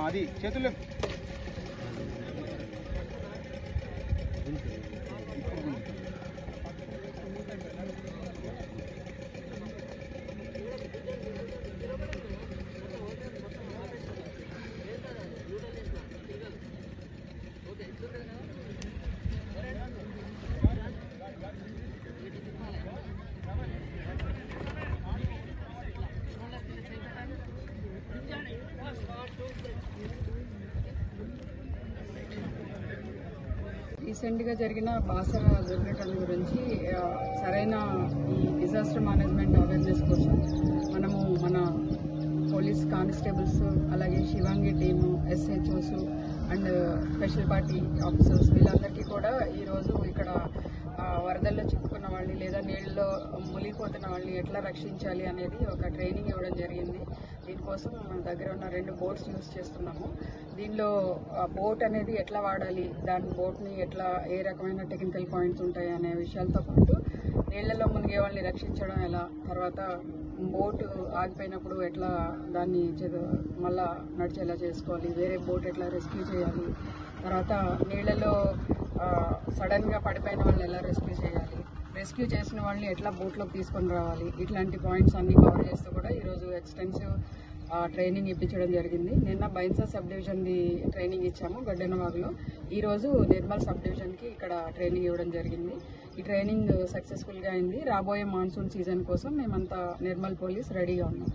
అది చేతుల్లో రీసెంట్గా జరిగిన బాసర దుర్ఘటన గురించి సరైన ఈ డిజాస్టర్ మేనేజ్మెంట్ అవేర్నెస్ కోసం మనము మన పోలీస్ కానిస్టేబుల్స్ అలాగే Shivangi team SHOs and special party officers వీళ్ళందరికీ కూడా ఈరోజు ఇక్కడ వరదల్లో చిక్కుకున్న వాళ్ళని లేదా నీళ్ళలో మునిగిపోతున్న వాళ్ళని ఎట్లా రక్షించాలి అనేది ఒక ట్రైనింగ్ ఇవ్వడం జరిగింది. దీనికోసం మన దగ్గర ఉన్న 2 బోట్స్ యూజ్ చేస్తున్నాము. దీనిలో బోట్ అనేది ఎట్లా వాడాలి, దాని బోట్ని ఎట్లా ఏ రకమైన టెక్నికల్ పాయింట్స్ ఉంటాయి అనే విషయాలతో పాటు నీళ్లలో మునిగే వాళ్ళని రక్షించడం ఎలా, తర్వాత బోటు ఆగిపోయినప్పుడు ఎట్లా దాన్ని మళ్ళా నడిచేలా చేసుకోవాలి, వేరే బోట్ ఎట్లా రెస్క్యూ చేయాలి, తర్వాత నీళ్లలో సడన్గా పడిపోయిన వాళ్ళని ఎలా రెస్క్యూ చేయాలి, రెస్క్యూ చేసిన వాళ్ళని ఎట్లా బోట్లోకి తీసుకొని రావాలి, ఇట్లాంటి పాయింట్స్ అన్ని కవర్ చేస్తూ కూడా ఈరోజు ఎక్స్టెన్సివ్ ట్రైనింగ్ ఇప్పించడం జరిగింది. నిన్న బైన్సా సబ్ డివిజన్ది ట్రైనింగ్ ఇచ్చాము గడ్డెనవాగులో. ఈరోజు నిర్మల్ సబ్ డివిజన్కి ఇక్కడ ట్రైనింగ్ ఇవ్వడం జరిగింది. ఈ ట్రైనింగ్ సక్సెస్ఫుల్గా అయింది. రాబోయే మాన్సూన్ సీజన్ కోసం మేమంతా నిర్మల్ పోలీస్ రెడీగా ఉన్నాం.